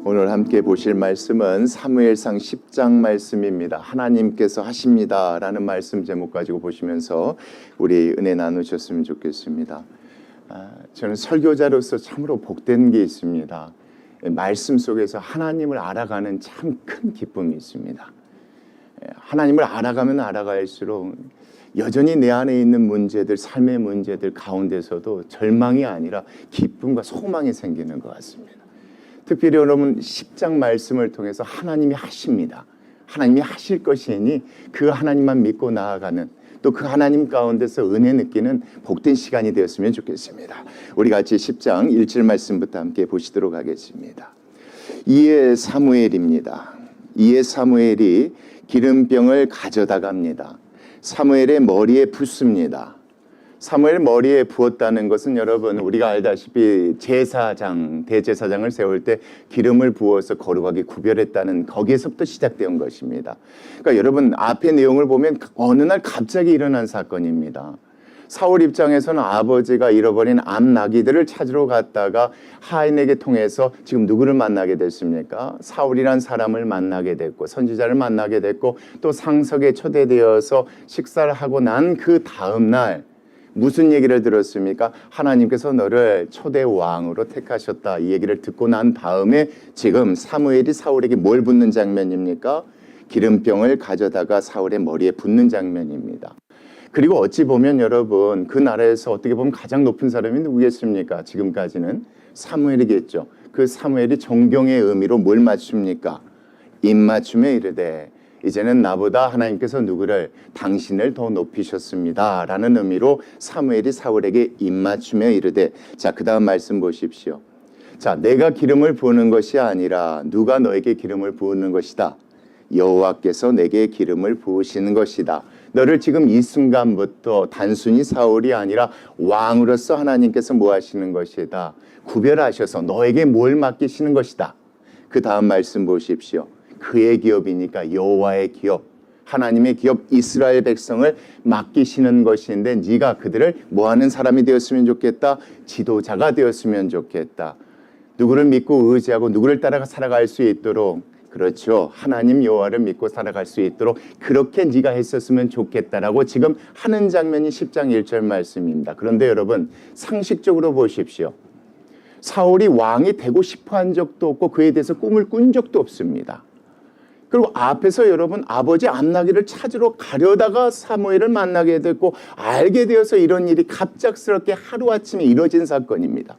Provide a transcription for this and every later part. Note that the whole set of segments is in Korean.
오늘 함께 보실 말씀은 사무엘상 10장 말씀입니다. 하나님께서 하십니다 라는 말씀 제목 가지고 보시면서 우리 은혜 나누셨으면 좋겠습니다. 저는 설교자로서 참으로 복된 게 있습니다. 말씀 속에서 하나님을 알아가는 참 큰 기쁨이 있습니다. 하나님을 알아가면 알아갈수록 여전히 내 안에 있는 문제들, 삶의 문제들 가운데서도 절망이 아니라 기쁨과 소망이 생기는 것 같습니다. 특별히 여러분 10장 말씀을 통해서 하나님이 하십니다. 하나님이 하실 것이니 그 하나님만 믿고 나아가는, 또 그 하나님 가운데서 은혜 느끼는 복된 시간이 되었으면 좋겠습니다. 우리 같이 10장 1절 말씀부터 함께 보시도록 하겠습니다. 이에 사무엘입니다. 이에 사무엘이 기름병을 가져다 갑니다. 사무엘의 머리에 붓습니다. 사무엘 머리에 부었다는 것은 여러분 우리가 알다시피 제사장, 대제사장을 세울 때 기름을 부어서 거룩하게 구별했다는 거기에서부터 시작된 것입니다. 그러니까 여러분 앞의 내용을 보면 어느 날 갑자기 일어난 사건입니다. 사울 입장에서는 아버지가 잃어버린 암나귀들을 찾으러 갔다가 하인에게 통해서 지금 누구를 만나게 됐습니까? 사울이란 사람을 만나게 됐고 선지자를 만나게 됐고 또 상석에 초대되어서 식사를 하고 난 그 다음 날 무슨 얘기를 들었습니까? 하나님께서 너를 초대 왕으로 택하셨다. 이 얘기를 듣고 난 다음에 지금 사무엘이 사울에게 뭘 붓는 장면입니까? 기름병을 가져다가 사울의 머리에 붓는 장면입니다. 그리고 어찌 보면 여러분 그 나라에서 어떻게 보면 가장 높은 사람이 누구겠습니까? 지금까지는 사무엘이겠죠. 그 사무엘이 존경의 의미로 뭘 맞춥니까? 입맞춤에 이르되 이제는 나보다 하나님께서 누구를 당신을 더 높이셨습니다 라는 의미로 사무엘이 사울에게 입맞춤에 이르되, 자, 그 다음 말씀 보십시오. 자, 내가 기름을 부으는 것이 아니라 누가 너에게 기름을 부으는 것이다. 여호와께서 내게 기름을 부으시는 것이다. 너를 지금 이 순간부터 단순히 사울이 아니라 왕으로서 하나님께서 뭐 하시는 것이다. 구별하셔서 너에게 뭘 맡기시는 것이다. 그 다음 말씀 보십시오. 그의 기업이니까 여호와의 기업, 하나님의 기업 이스라엘 백성을 맡기시는 것인데 네가 그들을 뭐하는 사람이 되었으면 좋겠다. 지도자가 되었으면 좋겠다. 누구를 믿고 의지하고 누구를 따라가 살아갈 수 있도록, 그렇죠, 하나님 여호와를 믿고 살아갈 수 있도록 그렇게 네가 했었으면 좋겠다라고 지금 하는 장면이 10장 1절 말씀입니다. 그런데 여러분 상식적으로 보십시오. 사울이 왕이 되고 싶어 한 적도 없고 그에 대해서 꿈을 꾼 적도 없습니다. 그리고 앞에서 여러분 아버지 암나귀를 찾으러 가려다가 사무엘을 만나게 됐고 알게 되어서 이런 일이 갑작스럽게 하루아침에 이루어진 사건입니다.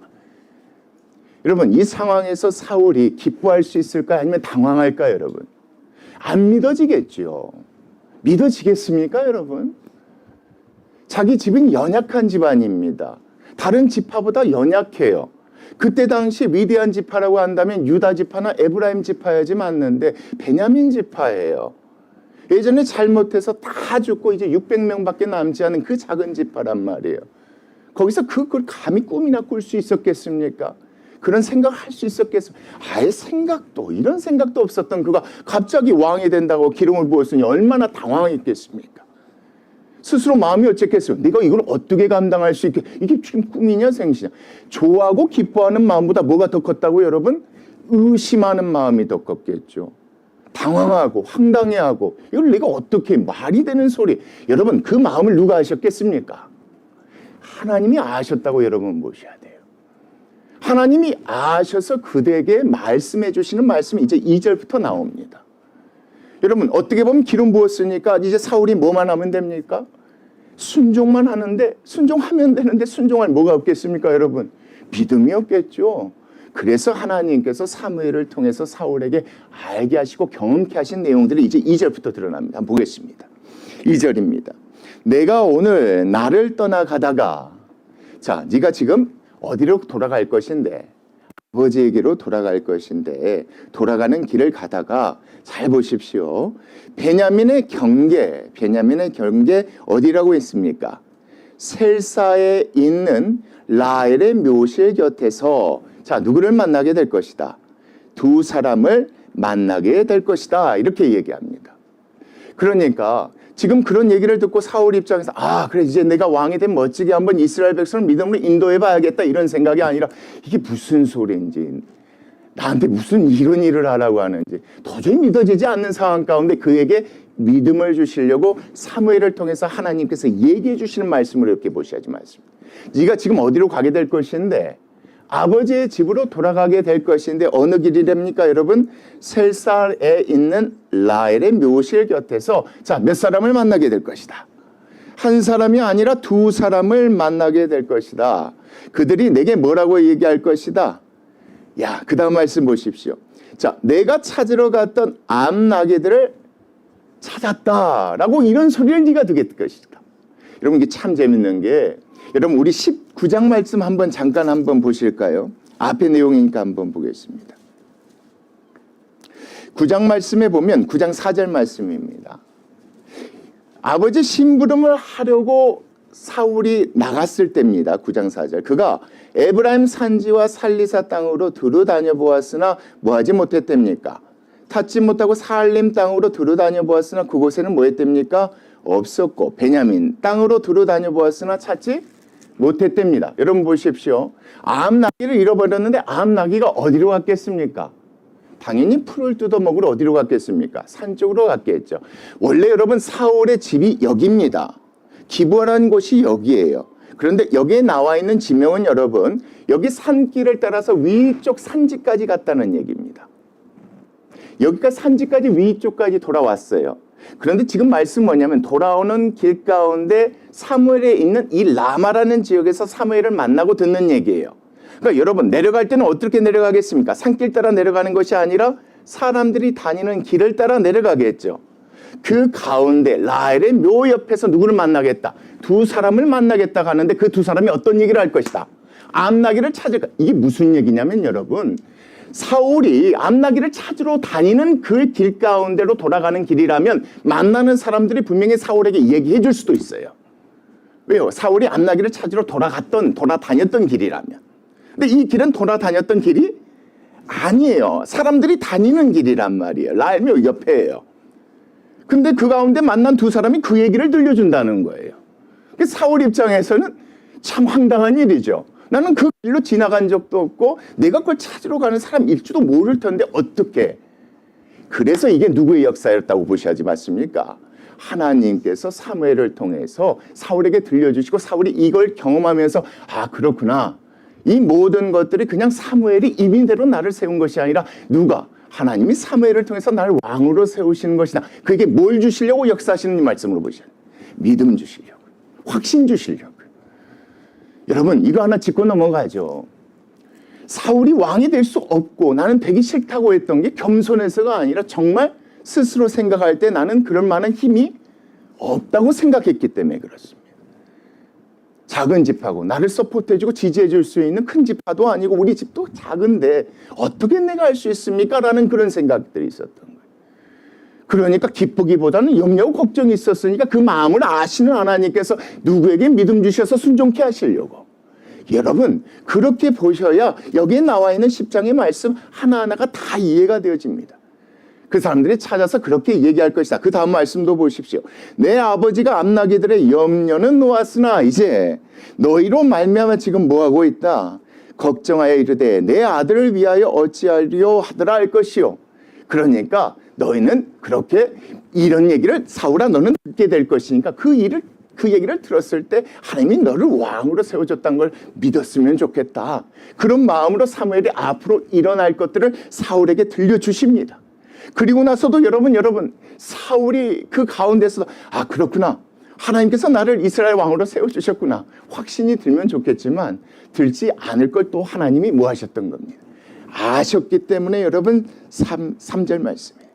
여러분 이 상황에서 사울이 기뻐할 수 있을까요? 아니면 당황할까요? 여러분 안 믿어지겠죠. 믿어지겠습니까? 여러분 자기 집은 연약한 집안입니다. 다른 지파보다 연약해요. 그때 당시 위대한 지파라고 한다면 유다 지파나 에브라임 지파야지 맞는데 베냐민 지파예요. 예전에 잘못해서 다 죽고 이제 600명밖에 남지 않은 그 작은 지파란 말이에요. 거기서 그걸 감히 꿈이나 꿀 수 있었겠습니까? 그런 생각을 할 수 있었겠습니까? 아예 생각도, 이런 생각도 없었던 그가 갑자기 왕이 된다고 기름을 부었으니 얼마나 당황했겠습니까? 스스로 마음이 어쨌겠어요? 네가 이걸 어떻게 감당할 수 있게, 이게 지금 꿈이냐 생시냐. 좋아하고 기뻐하는 마음보다 뭐가 더 컸다고 여러분? 의심하는 마음이 더 컸겠죠. 당황하고 황당해하고 이걸 내가 어떻게, 말이 되는 소리. 여러분 그 마음을 누가 아셨겠습니까? 하나님이 아셨다고 여러분 보셔야 돼요. 하나님이 아셔서 그대에게 말씀해 주시는 말씀이 이제 2절부터 나옵니다. 여러분 어떻게 보면 기름 부었으니까 이제 사울이 뭐만 하면 됩니까? 순종만 하는데, 순종하면 되는데 순종할 뭐가 없겠습니까? 여러분 믿음이 없겠죠. 그래서 하나님께서 사무엘을 통해서 사울에게 알게 하시고 경험케 하신 내용들이 이제 2절부터 드러납니다. 한번 보겠습니다. 2절입니다. 내가 오늘 나를 떠나가다가, 자, 네가 지금 어디로 돌아갈 것인데, 아버지에게로 돌아갈 것인데 돌아가는 길을 가다가, 잘 보십시오. 베냐민의 경계 어디라고 있습니까? 셀사에 있는 라헬의 묘실 곁에서, 자, 누구를 만나게 될 것이다. 두 사람을 만나게 될 것이다. 이렇게 얘기합니다. 그러니까 지금 그런 얘기를 듣고 사울 입장에서 그래 이제 내가 왕이 되면 멋지게 한번 이스라엘 백성을 믿음으로 인도해 봐야겠다 이런 생각이 아니라 이게 무슨 소리인지 나한테 무슨 이런 일을 하라고 하는지 도저히 믿어지지 않는 상황 가운데 그에게 믿음을 주시려고 사무엘을 통해서 하나님께서 얘기해 주시는 말씀을 이렇게 보셔야지 말씀입니다. 네가 지금 어디로 가게 될 것인데 아버지의 집으로 돌아가게 될 것인데 어느 길이랍니까 여러분? 셀사에 있는 라헬의 묘실 곁에서 자, 몇 사람을 만나게 될 것이다. 한 사람이 아니라 두 사람을 만나게 될 것이다. 그들이 내게 뭐라고 얘기할 것이다. 야, 그 다음 말씀 보십시오. 자, 내가 찾으러 갔던 암나귀들을 찾았다라고 이런 소리를 네가 듣게 될 것이다. 여러분 이게 참 재밌는 게 여러분 우리 19장 말씀 잠깐 한번 보실까요? 앞에 내용이니까 한번 보겠습니다. 9장 말씀에 보면 9장 4절 말씀입니다. 아버지 심부름을 하려고 사울이 나갔을 때입니다. 9장 4절. 그가 에브라임 산지와 살리사 땅으로 두루 다녀 보았으나 뭐하지 못했답니까? 탔지 못하고 사알림 땅으로 두루 다녀 보았으나 그곳에는 뭐했답니까? 없었고 베냐민 땅으로 두루 다녀 보았으나 찾지 못했답니다. 여러분 보십시오. 암나귀를 잃어버렸는데 암나귀가 어디로 갔겠습니까? 당연히 풀을 뜯어먹으러 어디로 갔겠습니까? 산 쪽으로 갔겠죠. 원래 여러분 사울의 집이 여기입니다. 기브아라는 곳이 여기예요. 그런데 여기에 나와 있는 지명은 여러분 여기 산길을 따라서 위쪽 산지까지 갔다는 얘기입니다. 여기가 산지까지 위쪽까지 돌아왔어요. 그런데 지금 말씀 뭐냐면 돌아오는 길 가운데 사무엘에 있는 이 라마라는 지역에서 사무엘을 만나고 듣는 얘기예요. 그러니까 여러분 내려갈 때는 어떻게 내려가겠습니까? 산길 따라 내려가는 것이 아니라 사람들이 다니는 길을 따라 내려가겠죠. 그 가운데 라헬의 묘 옆에서 누구를 만나겠다. 두 사람을 만나겠다 하는데 그 두 사람이 어떤 얘기를 할 것이다. 암나귀를 찾을까. 이게 무슨 얘기냐면 여러분 사울이 암나귀를 찾으러 다니는 그 길 가운데로 돌아가는 길이라면 만나는 사람들이 분명히 사울에게 얘기해 줄 수도 있어요. 왜요? 사울이 암나귀를 찾으러 돌아다녔던 길이라면. 근데 이 길은 돌아다녔던 길이 아니에요. 사람들이 다니는 길이란 말이에요. 라헬 옆에예요. 근데 그 가운데 만난 두 사람이 그 얘기를 들려준다는 거예요. 사울 입장에서는 참 황당한 일이죠. 나는 그 길로 지나간 적도 없고 내가 그걸 찾으러 가는 사람일지도 모를 텐데 어떻게. 그래서 이게 누구의 역사였다고 보셔야지 맞습니까? 하나님께서 사무엘을 통해서 사울에게 들려주시고 사울이 이걸 경험하면서 아 그렇구나. 이 모든 것들이 그냥 사무엘이 임의대로 나를 세운 것이 아니라 누가? 하나님이 사무엘을 통해서 나를 왕으로 세우시는 것이다. 그게 뭘 주시려고 역사하시는 이 말씀으로 보시면 믿음 주시려고 확신 주시려고. 여러분 이거 하나 짚고 넘어가죠. 사울이 왕이 될 수 없고 나는 되기 싫다고 했던 게 겸손해서가 아니라 정말 스스로 생각할 때 나는 그럴 만한 힘이 없다고 생각했기 때문에 그렇습니다. 작은 집하고 나를 서포트해주고 지지해줄 수 있는 큰 집화도 아니고 우리 집도 작은데 어떻게 내가 할 수 있습니까? 라는 그런 생각들이 있었던 거예요. 그러니까 기쁘기보다는 염려하고 걱정이 있었으니까 그 마음을 아시는 하나님께서 누구에게 믿음 주셔서 순종케 하시려고. 여러분 그렇게 보셔야 여기에 나와 있는 10장의 말씀 하나하나가 다 이해가 되어집니다. 그 사람들이 찾아서 그렇게 얘기할 것이다. 그 다음 말씀도 보십시오. 내 아버지가 암나귀들의 염려는 놓았으나 이제 너희로 말미암아 지금 뭐하고 있다. 걱정하여 이르되 내 아들을 위하여 어찌하려 하더라 할 것이요. 그러니까 너희는 그렇게 이런 얘기를 사울아 너는 듣게 될 것이니까 그 얘기를 들었을 때 하나님이 너를 왕으로 세워줬다는 걸 믿었으면 좋겠다. 그런 마음으로 사무엘이 앞으로 일어날 것들을 사울에게 들려주십니다. 그리고 나서도 여러분 사울이 그 가운데서도 아 그렇구나. 하나님께서 나를 이스라엘 왕으로 세워주셨구나. 확신이 들면 좋겠지만 들지 않을 걸 또 하나님이 뭐 하셨던 겁니다. 아셨기 때문에 여러분 3절 말씀이에요.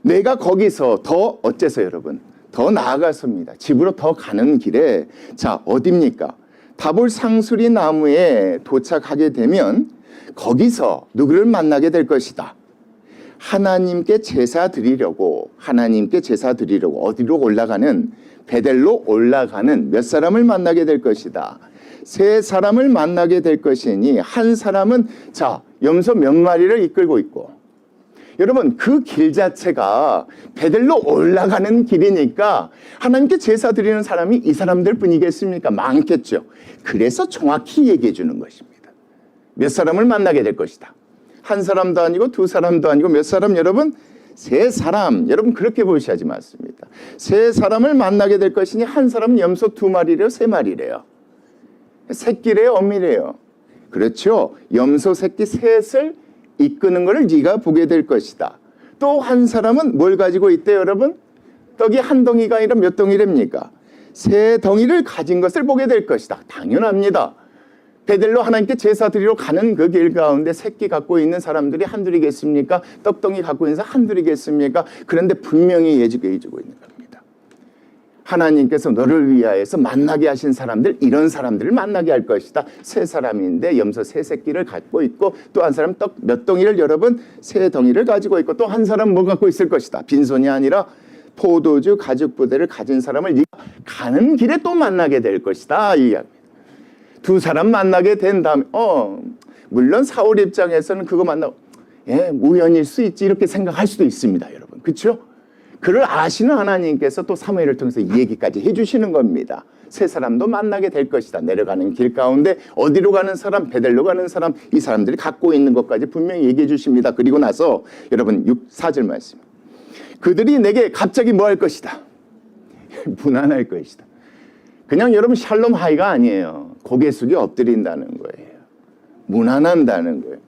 내가 거기서 더 어째서 여러분 더 나아가서입니다. 집으로 더 가는 길에 자 어디입니까? 다볼 상수리 나무에 도착하게 되면 거기서 누구를 만나게 될 것이다. 하나님께 제사 드리려고 어디로 올라가는 베델로 올라가는 몇 사람을 만나게 될 것이다. 세 사람을 만나게 될 것이니 한 사람은 자 염소 몇 마리를 이끌고 있고 여러분 그 길 자체가 베델로 올라가는 길이니까 하나님께 제사 드리는 사람이 이 사람들 뿐이겠습니까? 많겠죠. 그래서 정확히 얘기해 주는 것입니다. 몇 사람을 만나게 될 것이다. 한 사람도 아니고 두 사람도 아니고 몇 사람 여러분? 세 사람. 여러분 그렇게 보셔야지 맞습니다. 세 사람을 만나게 될 것이니 한 사람은 염소 두 마리래요? 세 마리래요? 새끼래요? 어미래요? 그렇죠. 염소 새끼 셋을 이끄는 것을 네가 보게 될 것이다. 또 한 사람은 뭘 가지고 있대요 여러분? 떡이 한 덩이가 아니라 몇 덩이랍니까? 세 덩이를 가진 것을 보게 될 것이다. 당연합니다. 베델로 하나님께 제사 드리러 가는 그 길 가운데 새끼 갖고 있는 사람들이 한둘이겠습니까? 떡덩이 갖고 있는 사람 한둘이겠습니까? 그런데 분명히 예주고 있는 겁니다. 하나님께서 너를 위하여서 만나게 하신 사람들, 이런 사람들을 만나게 할 것이다. 세 사람인데 염소 세 새끼를 갖고 있고 또 한 사람 떡 몇 덩이를 여러분 세 덩이를 가지고 있고 또 한 사람 뭐 갖고 있을 것이다. 빈손이 아니라 포도주 가죽 부대를 가진 사람을 네가 가는 길에 또 만나게 될 것이다. 이 이야기입니다. 두 사람 만나게 된 다음에 물론 사울 입장에서는 그거 만나고 우연일 수 있지 이렇게 생각할 수도 있습니다. 여러분. 그렇죠? 그를 아시는 하나님께서 또 사무엘을 통해서 이 얘기까지 해주시는 겁니다. 세 사람도 만나게 될 것이다. 내려가는 길 가운데 어디로 가는 사람, 베델로 가는 사람, 이 사람들이 갖고 있는 것까지 분명히 얘기해 주십니다. 그리고 나서 여러분 4절 말씀. 그들이 내게 갑자기 뭐 할 것이다. 무난할 것이다. 그냥 여러분 샬롬 하이가 아니에요. 고개 숙이 엎드린다는 거예요. 무난한다는 거예요.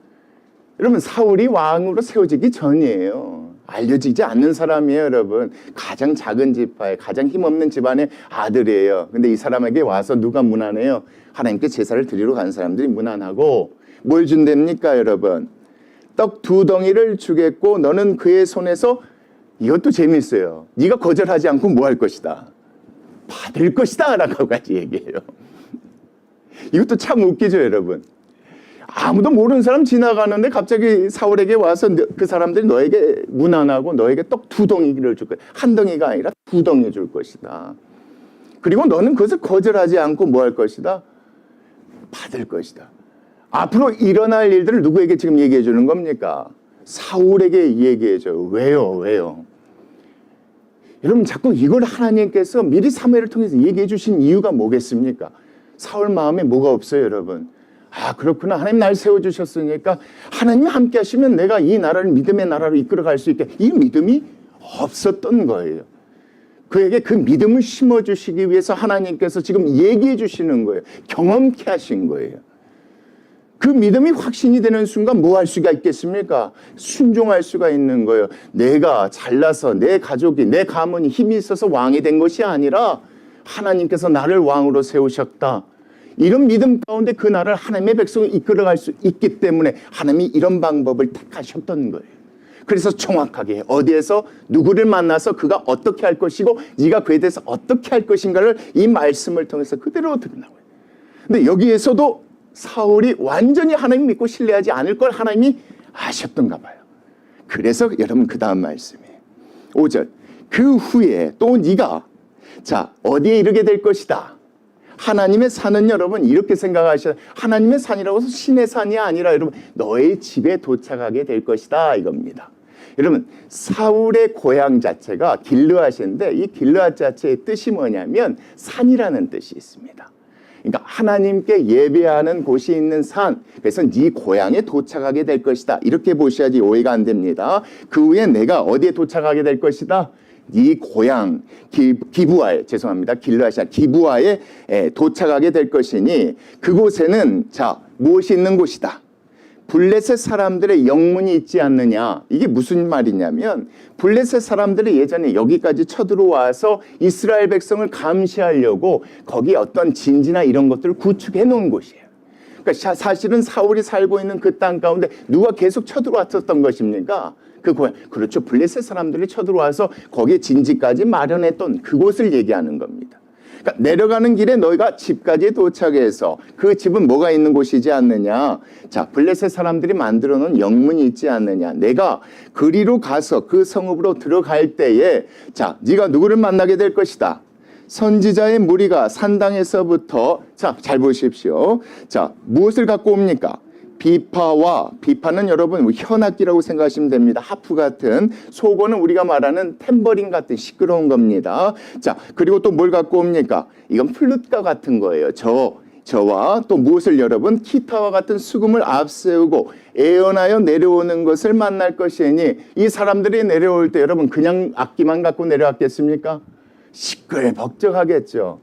여러분 사울이 왕으로 세워지기 전이에요. 알려지지 않는 사람이에요. 여러분 가장 작은 지파의 가장 힘없는 집안의 아들이에요. 근데 이 사람에게 와서 누가 무난해요? 하나님께 제사를 드리러 간 사람들이 무난하고 뭘 준답니까 여러분? 떡 2덩이를 주겠고 너는 그의 손에서 이것도 재미있어요. 네가 거절하지 않고 뭐 할 것이다. 받을 것이다 라고까지 얘기해요. 이것도 참 웃기죠 여러분. 아무도 모르는 사람 지나가는데 갑자기 사울에게 와서 그 사람들이 너에게 무난하고 너에게 떡 2덩이를 줄 거야. 한 덩이가 아니라 2덩이 줄 것이다. 그리고 너는 그것을 거절하지 않고 뭐 할 것이다. 받을 것이다. 앞으로 일어날 일들을 누구에게 지금 얘기해 주는 겁니까? 사울에게 얘기해 줘요. 왜요? 여러분 자꾸 이걸 하나님께서 미리 사무엘을 통해서 얘기해 주신 이유가 뭐겠습니까? 사울 마음에 뭐가 없어요 여러분? 그렇구나. 하나님 날 세워주셨으니까 하나님이 함께 하시면 내가 이 나라를 믿음의 나라로 이끌어갈 수 있게, 이 믿음이 없었던 거예요. 그에게 그 믿음을 심어주시기 위해서 하나님께서 지금 얘기해 주시는 거예요. 경험케 하신 거예요. 그 믿음이 확신이 되는 순간 뭐 할 수가 있겠습니까? 순종할 수가 있는 거예요. 내가 잘나서 내 가족이, 내 가문이 힘이 있어서 왕이 된 것이 아니라 하나님께서 나를 왕으로 세우셨다. 이런 믿음 가운데 그 나라를 하나님의 백성을 이끌어갈 수 있기 때문에 하나님이 이런 방법을 택하셨던 거예요. 그래서 정확하게 어디에서 누구를 만나서 그가 어떻게 할 것이고 네가 그에 대해서 어떻게 할 것인가를 이 말씀을 통해서 그대로 드러나고요. 근데 여기에서도 사울이 완전히 하나님 믿고 신뢰하지 않을 걸 하나님이 아셨던가 봐요. 그래서 여러분 그 다음 말씀이에요. 5절. 그 후에 또 네가 어디에 이르게 될 것이다. 하나님의 산은 여러분 이렇게 생각하셔야, 하나님의 산이라고 해서 신의 산이 아니라 여러분 너의 집에 도착하게 될 것이다 이겁니다. 여러분 사울의 고향 자체가 길르앗인데 이 길르앗 자체의 뜻이 뭐냐면 산이라는 뜻이 있습니다. 그러니까 하나님께 예배하는 곳이 있는 산, 그래서 네 고향에 도착하게 될 것이다 이렇게 보셔야지 오해가 안 됩니다. 그 후에 내가 어디에 도착하게 될 것이다. 네 고향 기브아에, 죄송합니다, 길르앗이 아니라 기브아에 도착하게 될 것이니 그곳에는 무엇이 있는 곳이다. 블레셋 사람들의 영문이 있지 않느냐. 이게 무슨 말이냐면 블레셋 사람들이 예전에 여기까지 쳐들어와서 이스라엘 백성을 감시하려고 거기에 어떤 진지나 이런 것들을 구축해 놓은 곳이에요. 그러니까 사실은 사울이 살고 있는 그 땅 가운데 누가 계속 쳐들어왔었던 것입니까? 그 고향. 그렇죠. 블레셋 사람들이 쳐들어와서 거기에 진지까지 마련했던 그곳을 얘기하는 겁니다. 그러니까 내려가는 길에 너희가 집까지 도착해서 그 집은 뭐가 있는 곳이지 않느냐. 블레셋 사람들이 만들어 놓은 영문이 있지 않느냐. 내가 그리로 가서 그 성읍으로 들어갈 때에 네가 누구를 만나게 될 것이다. 선지자의 무리가 산당에서부터 잘 보십시오. 무엇을 갖고 옵니까? 비파는 여러분 현악기라고 생각하시면 됩니다. 하프 같은, 속어는 우리가 말하는 탬버린 같은 시끄러운 겁니다. 그리고 또 뭘 갖고 옵니까? 이건 플룻과 같은 거예요. 저와 또 무엇을 여러분? 기타와 같은 수금을 앞세우고 예언하여 내려오는 것을 만날 것이니 이 사람들이 내려올 때 여러분 그냥 악기만 갖고 내려왔겠습니까? 시끌벅적하겠죠.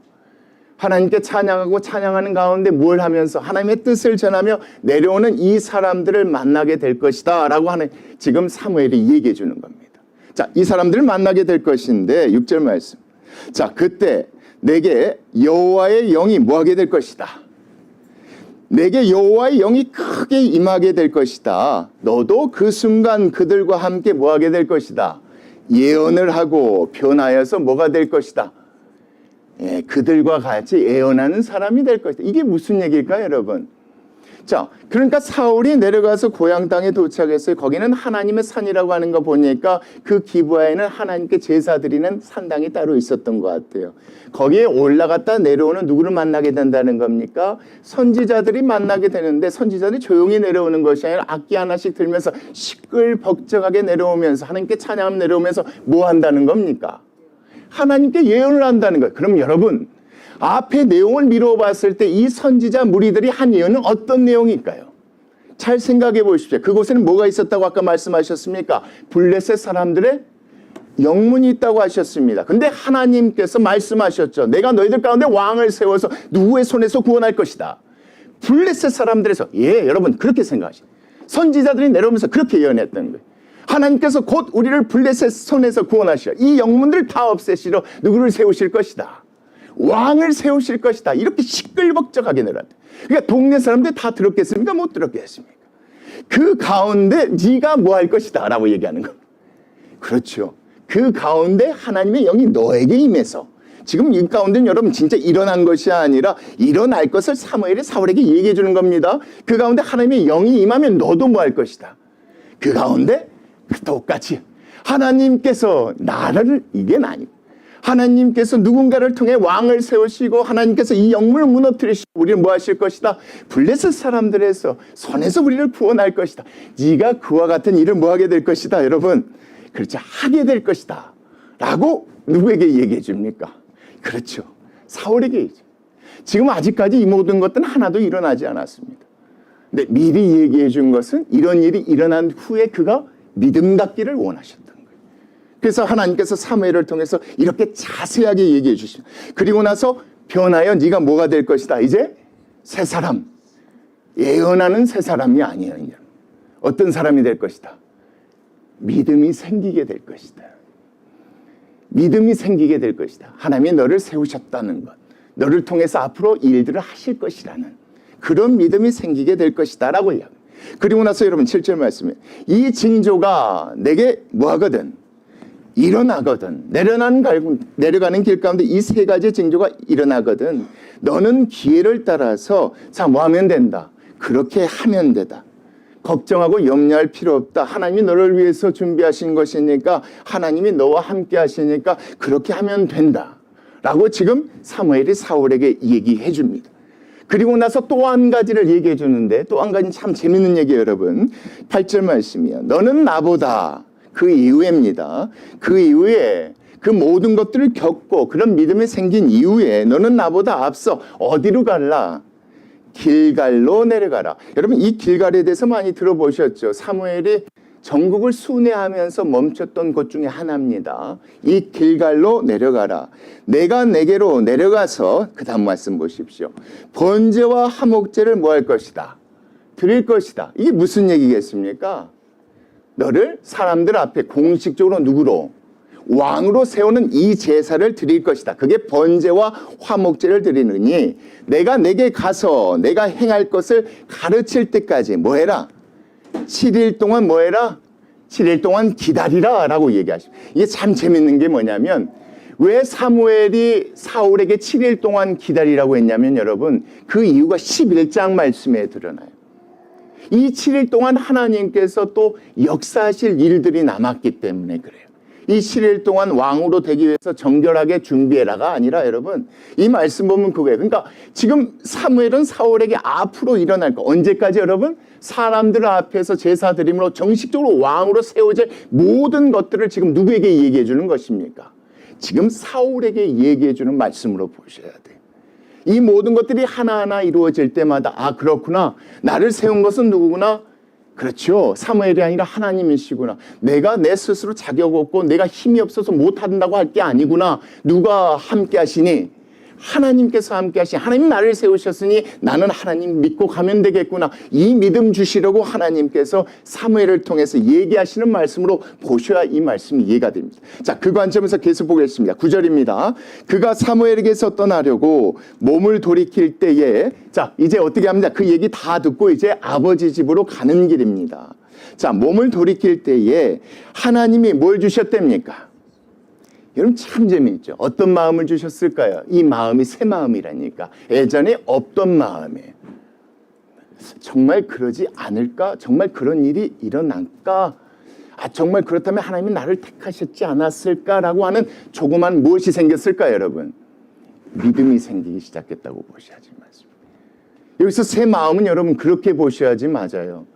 하나님께 찬양하고 찬양하는 가운데 뭘 하면서 하나님의 뜻을 전하며 내려오는 이 사람들을 만나게 될 것이다 라고 하는 지금 사무엘이 얘기해 주는 겁니다. 자, 이 사람들을 만나게 될 것인데 6절 말씀. 자, 그때 내게 여호와의 영이 뭐하게 될 것이다. 내게 여호와의 영이 크게 임하게 될 것이다. 너도 그 순간 그들과 함께 뭐하게 될 것이다. 예언을 하고 변하여서 뭐가 될 것이다. 예, 그들과 같이 예언하는 사람이 될 것이다. 이게 무슨 얘기일까요, 여러분? 자, 그러니까 사울이 내려가서 고향 땅에 도착했어요. 거기는 하나님의 산이라고 하는 거 보니까 그 기브아에는 하나님께 제사 드리는 산당이 따로 있었던 것 같아요. 거기에 올라갔다 내려오는 누구를 만나게 된다는 겁니까? 선지자들이 만나게 되는데 선지자들이 조용히 내려오는 것이 아니라 악기 하나씩 들면서 시끌벅적하게 내려오면서 하나님께 찬양하며 내려오면서 뭐 한다는 겁니까? 하나님께 예언을 한다는 거예요. 그럼 여러분 앞에 내용을 미루어 봤을 때 이 선지자 무리들이 한 예언은 어떤 내용일까요? 잘 생각해 보십시오. 그곳에는 뭐가 있었다고 아까 말씀하셨습니까? 블레셋 사람들의 영문이 있다고 하셨습니다. 근데 하나님께서 말씀하셨죠. 내가 너희들 가운데 왕을 세워서 누구의 손에서 구원할 것이다. 블레셋 사람들에서 여러분 그렇게 생각하시죠. 선지자들이 내려오면서 그렇게 예언했던 거예요. 하나님께서 곧 우리를 블레셋 손에서 구원하시라. 이 영문들을 다 없애시러 누구를 세우실 것이다. 왕을 세우실 것이다. 이렇게 시끌벅적하게 내렸다. 그러니까 동네 사람들 다 들었겠습니까? 못 들었겠습니까? 그 가운데 네가 뭐 할 것이다 라고 얘기하는 겁니다. 그렇죠. 그 가운데 하나님의 영이 너에게 임해서 지금 이 가운데는 여러분 진짜 일어난 것이 아니라 일어날 것을 사무엘이 사울에게 얘기해 주는 겁니다. 그 가운데 하나님의 영이 임하면 너도 뭐 할 것이다. 그 가운데 똑같이 하나님께서 나를 이게 아니고 하나님께서 누군가를 통해 왕을 세우시고 하나님께서 이 영문을 무너뜨리시고 우리를 뭐 하실 것이다. 블레셋 사람들에서 손에서 우리를 구원할 것이다. 네가 그와 같은 일을 뭐 하게 될 것이다. 여러분 그렇죠. 하게 될 것이다. 라고 누구에게 얘기해 줍니까? 그렇죠. 사울에게 얘기해. 지금 아직까지 이 모든 것들은 하나도 일어나지 않았습니다. 근데 미리 얘기해 준 것은 이런 일이 일어난 후에 그가 믿음 갖기를 원하셨던 거예요. 그래서 하나님께서 사무엘을 통해서 이렇게 자세하게 얘기해 주십니다. 그리고 나서 변하여 네가 뭐가 될 것이다. 이제 새 사람, 예언하는 새 사람이 아니에요. 어떤 사람이 될 것이다. 믿음이 생기게 될 것이다. 믿음이 생기게 될 것이다. 하나님이 너를 세우셨다는 것, 너를 통해서 앞으로 일들을 하실 것이라는 그런 믿음이 생기게 될 것이다 라고 이야기합니다. 그리고 나서 여러분 7절 말씀에 이 징조가 내게 뭐하거든 일어나거든 내려가는 길 가운데 이 세 가지 징조가 일어나거든 너는 기회를 따라서 자 뭐 하면 된다. 그렇게 하면 되다. 걱정하고 염려할 필요 없다. 하나님이 너를 위해서 준비하신 것이니까 하나님이 너와 함께 하시니까 그렇게 하면 된다 라고 지금 사무엘이 사울에게 얘기해 줍니다. 그리고 나서 또 한 가지를 얘기해 주는데 또 한 가지 참 재밌는 얘기예요. 여러분 8절 말씀이요. 너는 나보다 그 이후에입니다. 그 이후에 그 모든 것들을 겪고 그런 믿음이 생긴 이후에 너는 나보다 앞서 어디로 갈라? 길갈로 내려가라. 여러분 이 길갈에 대해서 많이 들어보셨죠? 사무엘이 전국을 순회하면서 멈췄던 곳 중에 하나입니다. 이 길갈로 내려가라. 내가 내게로 내려가서 그 다음 말씀 보십시오. 번제와 화목제를 뭐 할 것이다? 드릴 것이다. 이게 무슨 얘기겠습니까? 너를 사람들 앞에 공식적으로 누구로? 왕으로 세우는 이 제사를 드릴 것이다. 그게 번제와 화목제를 드리느니 내가 내게 가서 내가 행할 것을 가르칠 때까지 뭐 해라? 7일 동안 뭐 해라? 7일 동안 기다리라 라고 얘기하십니다. 이게 참 재밌는 게 뭐냐면 왜 사무엘이 사울에게 7일 동안 기다리라고 했냐면 여러분 그 이유가 11장 말씀에 드러나요. 이 7일 동안 하나님께서 또 역사하실 일들이 남았기 때문에 그래요. 이 7일 동안 왕으로 되기 위해서 정결하게 준비해라가 아니라 여러분 이 말씀 보면 그거예요. 그러니까 지금 사무엘은 사울에게 앞으로 일어날 거 언제까지 여러분? 사람들 앞에서 제사 드림으로 정식적으로 왕으로 세워질 모든 것들을 지금 누구에게 얘기해 주는 것입니까? 지금 사울에게 얘기해 주는 말씀으로 보셔야 돼요. 이 모든 것들이 하나하나 이루어질 때마다 아 그렇구나. 나를 세운 것은 누구구나? 그렇죠. 사무엘이 아니라 하나님이시구나. 내가 내 스스로 자격 없고 내가 힘이 없어서 못한다고 할 게 아니구나. 누가 함께 하시니? 하나님께서 함께 하시니, 하나님 나를 세우셨으니 나는 하나님 믿고 가면 되겠구나. 이 믿음 주시려고 하나님께서 사무엘을 통해서 얘기하시는 말씀으로 보셔야 이 말씀이 이해가 됩니다. 자, 그 관점에서 계속 보겠습니다. 9절입니다. 그가 사무엘에게서 떠나려고 몸을 돌이킬 때에, 자, 이제 어떻게 합니다. 그 얘기 다 듣고 이제 아버지 집으로 가는 길입니다. 자, 몸을 돌이킬 때에 하나님이 뭘 주셨답니까? 여러분 참 재미있죠. 어떤 마음을 주셨을까요? 이 마음이 새 마음이라니까. 예전에 없던 마음이에요. 정말 그러지 않을까? 정말 그런 일이 일어날까? 정말 그렇다면 하나님이 나를 택하셨지 않았을까라고 하는 조그만 무엇이 생겼을까요, 여러분? 믿음이 생기기 시작했다고 보셔야지 맞습니다. 여기서 새 마음은 여러분 그렇게 보셔야지 맞아요.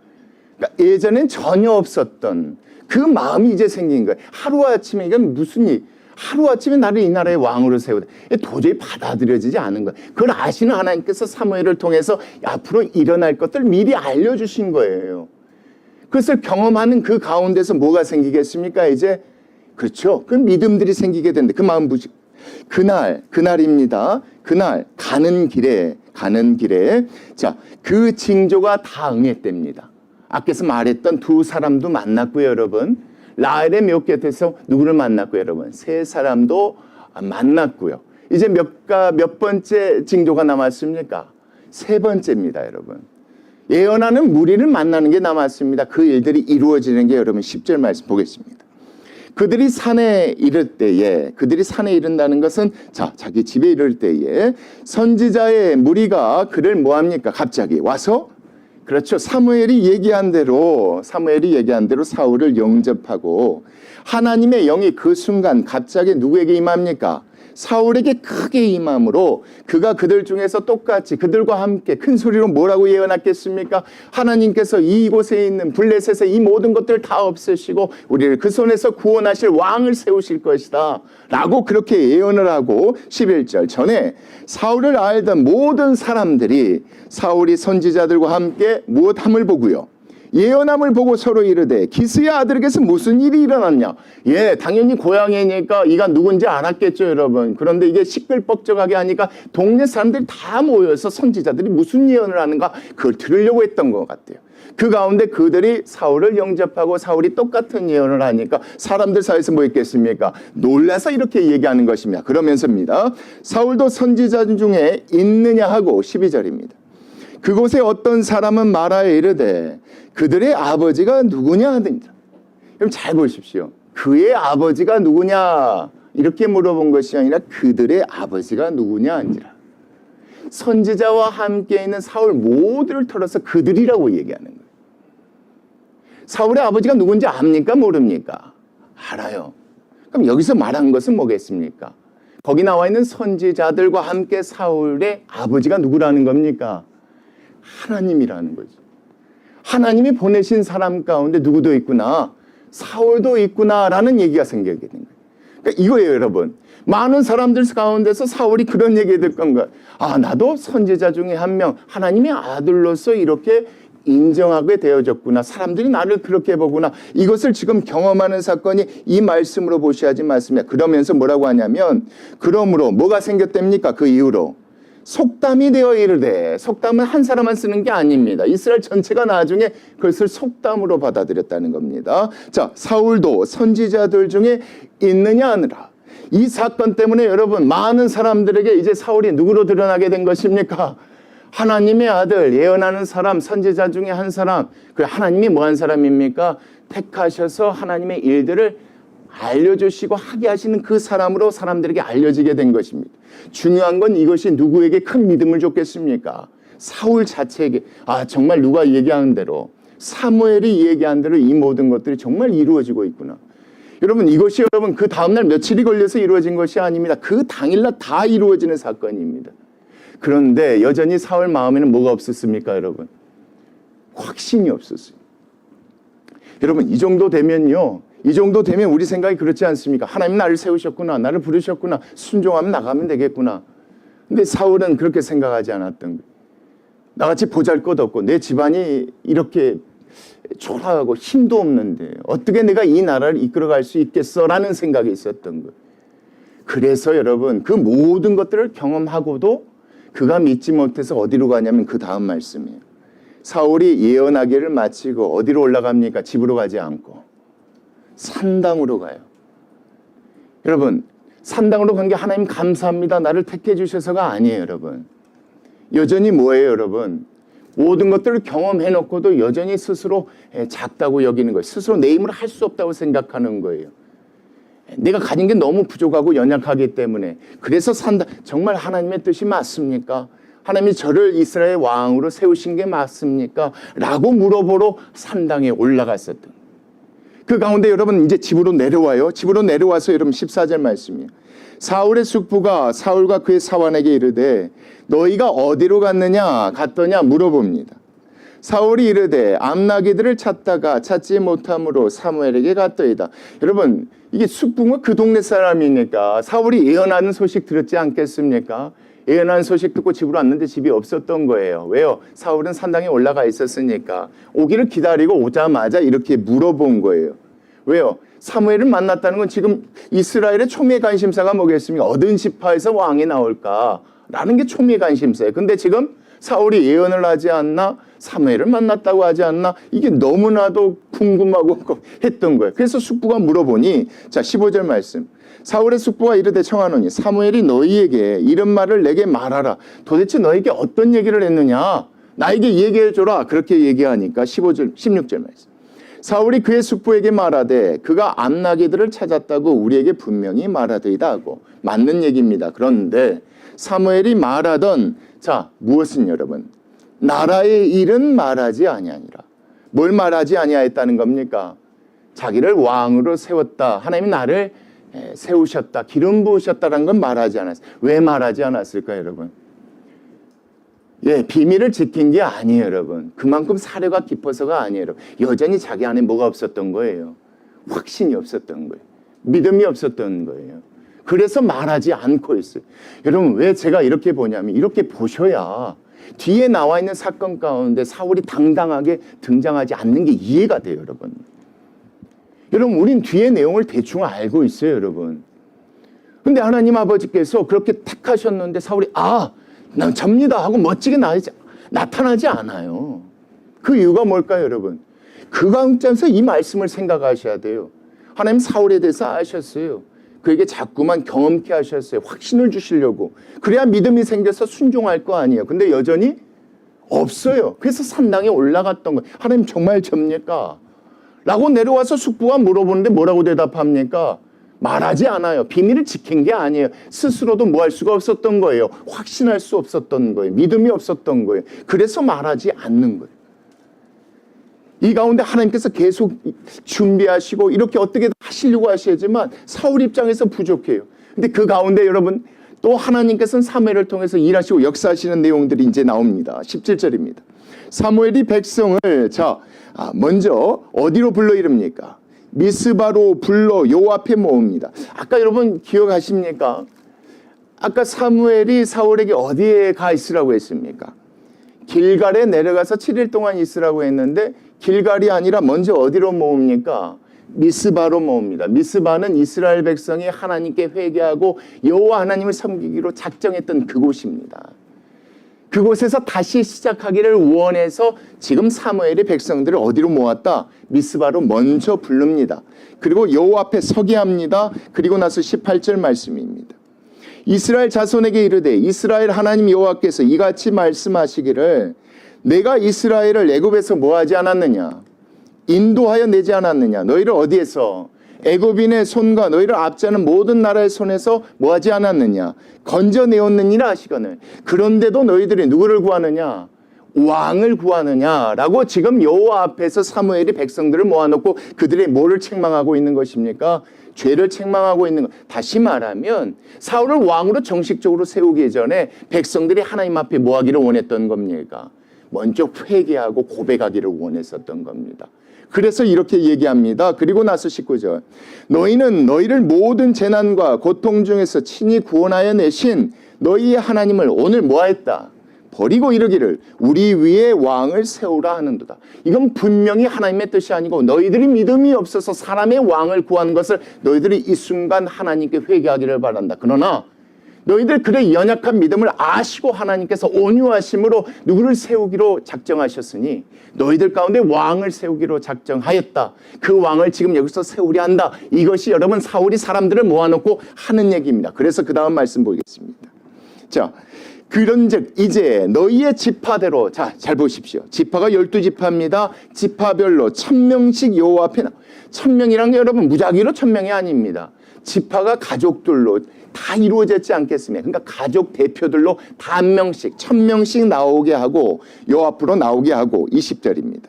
그러니까 예전엔 전혀 없었던 그 마음이 이제 생긴 거예요. 하루아침에 이건 무슨 일? 하루아침에 나를 이 나라의 왕으로 세우다. 도저히 받아들여지지 않은 거예요. 그걸 아시는 하나님께서 사무엘을 통해서 앞으로 일어날 것들 미리 알려주신 거예요. 그것을 경험하는 그 가운데서 뭐가 생기겠습니까? 이제 그렇죠. 그 믿음들이 생기게 되는데 그 마음 부시. 그날입니다. 그날 가는 길에 자, 그 징조가 다 응했답니다. 앞에서 말했던 두 사람도 만났고요, 여러분. 라헬의 묘 곁에서 누구를 만났고요, 여러분? 세 사람도 만났고요. 이제 몇 번째 징조가 남았습니까? 세 번째입니다, 여러분. 예언하는 무리를 만나는 게 남았습니다. 그 일들이 이루어지는 게 여러분 10절 말씀 보겠습니다. 그들이 산에 이른다는 것은 자, 자기 집에 이를 때에 선지자의 무리가 그를 뭐합니까? 갑자기 와서 그렇죠. 사무엘이 얘기한 대로 사울을 영접하고 하나님의 영이 그 순간 갑자기 누구에게 임합니까? 사울에게 크게 임함으로 그가 그들 중에서 똑같이 그들과 함께 큰 소리로 뭐라고 예언했겠습니까? 하나님께서 이곳에 있는 블레셋의 이 모든 것들을 다 없애시고 우리를 그 손에서 구원하실 왕을 세우실 것이다 라고 그렇게 예언을 하고 11절 전에 사울을 알던 모든 사람들이 사울이 선지자들과 함께 무엇함을 보고요. 예언함을 보고 서로 이르되 기스의 아들에게서 무슨 일이 일어났냐. 당연히 고향이니까 이가 누군지 알았겠죠, 여러분. 그런데 이게 시끌벅적하게 하니까 동네 사람들이 다 모여서 선지자들이 무슨 예언을 하는가 그걸 들으려고 했던 것 같아요. 그 가운데 그들이 사울을 영접하고 사울이 똑같은 예언을 하니까 사람들 사이에서 뭐 있겠습니까? 놀라서 이렇게 얘기하는 것입니다. 그러면서입니다. 사울도 선지자 중에 있느냐 하고 12절입니다. 그곳에 어떤 사람은 말하여 이르되 그들의 아버지가 누구냐 하든지. 그럼 잘 보십시오. 그의 아버지가 누구냐 이렇게 물어본 것이 아니라 그들의 아버지가 누구냐 한지라. 선지자와 함께 있는 사울 모두를 털어서 그들이라고 얘기하는 거예요. 사울의 아버지가 누군지 압니까? 모릅니까? 알아요. 그럼 여기서 말한 것은 뭐겠습니까? 거기 나와 있는 선지자들과 함께 사울의 아버지가 누구라는 겁니까? 하나님이라는 거죠. 하나님이 보내신 사람 가운데 누구도 있구나. 사울도 있구나라는 얘기가 생기게 된 거예요. 그러니까 이거예요, 여러분. 많은 사람들 가운데서 사울이 그런 얘기 듣건 거예요. 나도 선지자 중에 한 명, 하나님의 아들로서 이렇게 인정하게 되어졌구나. 사람들이 나를 그렇게 보구나. 이것을 지금 경험하는 사건이 이 말씀으로 보셔야지 맞습니다. 그러면서 뭐라고 하냐면 그러므로 뭐가 생겼답니까? 그 이후로. 속담이 되어 이르되 속담은 한 사람만 쓰는 게 아닙니다. 이스라엘 전체가 나중에 그것을 속담으로 받아들였다는 겁니다. 자, 사울도 선지자들 중에 있느냐 하느라. 이 사건 때문에 여러분 많은 사람들에게 이제 사울이 누구로 드러나게 된 것입니까? 하나님의 아들, 예언하는 사람, 선지자 중에 한 사람. 그래 하나님이 뭐한 사람입니까? 택하셔서 하나님의 일들을 알려주시고 하게 하시는 그 사람으로 사람들에게 알려지게 된 것입니다. 중요한 건 이것이 누구에게 큰 믿음을 줬겠습니까? 사울 자체에게 정말 누가 얘기한 대로 사무엘이 얘기한 대로 이 모든 것들이 정말 이루어지고 있구나. 여러분 이것이 여러분 그 다음날 며칠이 걸려서 이루어진 것이 아닙니다. 그 당일날 다 이루어지는 사건입니다. 그런데 여전히 사울 마음에는 뭐가 없었습니까, 여러분? 확신이 없었어요. 여러분 이 정도 되면요. 이 정도 되면 우리 생각이 그렇지 않습니까? 하나님 나를 세우셨구나. 나를 부르셨구나. 순종하면 나가면 되겠구나. 근데 사울은 그렇게 생각하지 않았던 거예요. 나같이 보잘것없고 내 집안이 이렇게 초라하고 힘도 없는데 어떻게 내가 이 나라를 이끌어갈 수 있겠어라는 생각이 있었던 거예요. 그래서 여러분 그 모든 것들을 경험하고도 그가 믿지 못해서 어디로 가냐면 그 다음 말씀이에요. 사울이 예언하기를 마치고 어디로 올라갑니까? 집으로 가지 않고 산당으로 가요. 여러분 산당으로 간 게 하나님 감사합니다 나를 택해 주셔서가 아니에요. 여러분 여전히 뭐예요? 여러분 모든 것들을 경험해 놓고도 여전히 스스로 작다고 여기는 거예요. 스스로 내 힘으로 할 수 없다고 생각하는 거예요. 내가 가진 게 너무 부족하고 연약하기 때문에. 그래서 산다. 정말 하나님의 뜻이 맞습니까? 하나님이 저를 이스라엘 왕으로 세우신 게 맞습니까? 라고 물어보러 산당에 올라갔었던. 그 가운데 여러분 이제 집으로 내려와요. 집으로 내려와서 여러분 14절 말씀이에요. 사울의 숙부가 사울과 그의 사환에게 이르되 너희가 어디로 갔느냐 물어봅니다. 사울이 이르되 암나기들을 찾다가 찾지 못함으로 사무엘에게 갔더이다. 여러분 이게 숙부가 그 동네 사람이니까 사울이 예언하는 소식 들었지 않겠습니까? 예언하는 소식 듣고 집으로 왔는데 집이 없었던 거예요. 왜요? 사울은 산당에 올라가 있었으니까 오기를 기다리고 오자마자 이렇게 물어본 거예요. 왜요? 사무엘을 만났다는 건 지금 이스라엘의 초미의 관심사가 뭐겠습니까? 어떤 지파에서 왕이 나올까라는 게 초미의 관심사예요. 근데 지금 사울이 예언을 하지 않나? 사무엘을 만났다고 하지 않나? 이게 너무나도 궁금하고 했던 거예요. 그래서 숙부가 물어보니 자 15절 말씀. 사울의 숙부가 이르되 청하노니 사무엘이 너희에게 이런 말을 내게 말하라. 도대체 너에게 어떤 얘기를 했느냐? 나에게 얘기해 줘라. 그렇게 얘기하니까 16절 말씀. 사울이 그의 숙부에게 말하되 그가 암나기들을 찾았다고 우리에게 분명히 말하더이다 하고 맞는 얘기입니다. 그런데 사무엘이 말하던 자 무엇은 여러분 나라의 일은 말하지 아니하니라. 뭘 말하지 아니하였다는 겁니까? 자기를 왕으로 세웠다. 하나님이 나를 세우셨다. 기름 부으셨다라는 건 말하지 않았어요. 왜 말하지 않았을까요, 여러분? 예, 비밀을 지킨 게 아니에요, 여러분. 그만큼 사려가 깊어서가 아니에요, 여러분. 여전히 자기 안에 뭐가 없었던 거예요? 확신이 없었던 거예요. 믿음이 없었던 거예요. 그래서 말하지 않고 있어요. 여러분, 왜 제가 이렇게 보냐면 이렇게 보셔야 뒤에 나와 있는 사건 가운데 사울이 당당하게 등장하지 않는 게 이해가 돼요, 여러분. 여러분, 우린 뒤에 내용을 대충 알고 있어요, 여러분. 근데 하나님 아버지께서 그렇게 택하셨는데 사울이 난 접니다 하고 멋지게 나타나지 않아요. 그 이유가 뭘까요, 여러분? 그 관점에서 이 말씀을 생각하셔야 돼요. 하나님 사울에 대해서 아셨어요. 그에게 자꾸만 경험케 하셨어요. 확신을 주시려고. 그래야 믿음이 생겨서 순종할 거 아니에요. 근데 여전히 없어요. 그래서 산당에 올라갔던 거예요. 하나님 정말 접니까? 라고 내려와서 숙부가 물어보는데 뭐라고 대답합니까? 말하지 않아요. 비밀을 지킨 게 아니에요. 스스로도 뭐 할 수가 없었던 거예요. 확신할 수 없었던 거예요. 믿음이 없었던 거예요. 그래서 말하지 않는 거예요. 이 가운데 하나님께서 계속 준비하시고 이렇게 어떻게 하시려고 하시지만 사울 입장에서 부족해요. 근데 그 가운데 여러분 또 하나님께서는 사무엘을 통해서 일하시고 역사하시는 내용들이 이제 나옵니다. 17절입니다. 사무엘이 백성을 먼저 어디로 불러 이릅니까? 미스바로 불러 여호와 앞에 모읍니다. 아까 여러분 기억하십니까? 아까 사무엘이 사울에게 어디에 가 있으라고 했습니까? 길갈에 내려가서 7일 동안 있으라고 했는데 길갈이 아니라 먼저 어디로 모읍니까? 미스바로 모읍니다. 미스바는 이스라엘 백성이 하나님께 회개하고 여호와 하나님을 섬기기로 작정했던 그곳입니다. 그곳에서 다시 시작하기를 원해서 지금 사무엘이 백성들을 어디로 모았다? 미스바로 먼저 부릅니다. 그리고 여호와 앞에 서게 합니다. 그리고 나서 18절 말씀입니다. 이스라엘 자손에게 이르되 이스라엘 하나님 여호와께서 이같이 말씀하시기를 내가 이스라엘을 애굽에서 뭐하지 않았느냐? 인도하여 내지 않았느냐? 너희를 어디에서? 애굽인의 손과 너희를 압제하는 모든 나라의 손에서 뭐하지 않았느냐? 건져내었느니라 하시거늘. 그런데도 너희들이 누구를 구하느냐? 왕을 구하느냐라고 지금 여호와 앞에서 사무엘이 백성들을 모아놓고 그들의 뭐를 책망하고 있는 것입니까? 죄를 책망하고 있는 것. 다시 말하면 사울을 왕으로 정식적으로 세우기 전에 백성들이 하나님 앞에 뭐하기를 원했던 겁니까? 먼저 회개하고 고백하기를 원했었던 겁니다. 그래서 이렇게 얘기합니다. 그리고 나서 19절. 너희는 너희를 모든 재난과 고통 중에서 친히 구원하여 내신 너희의 하나님을 오늘 뭐했다? 버리고 이르기를 우리 위에 왕을 세우라 하는도다. 이건 분명히 하나님의 뜻이 아니고 너희들이 믿음이 없어서 사람의 왕을 구하는 것을 너희들이 이 순간 하나님께 회개하기를 바란다. 그러나 너희들 그의 연약한 믿음을 아시고 하나님께서 온유하심으로 누구를 세우기로 작정하셨으니 너희들 가운데 왕을 세우기로 작정하였다. 그 왕을 지금 여기서 세우려 한다. 이것이 여러분 사울이 사람들을 모아놓고 하는 얘기입니다. 그래서 그 다음 말씀 보겠습니다. 자, 그런즉 이제 너희의 지파대로, 자, 잘 보십시오. 지파가 12지파입니다. 지파별로 1000명씩 여호와 앞에 1000명이란 게 여러분 무작위로 1000명이 아닙니다. 지파가 가족들로 다 이루어졌지 않겠습니까? 그러니까 가족 대표들로 다 한 명씩 1000명씩 나오게 하고 여호와 앞으로 나오게 하고 20절입니다.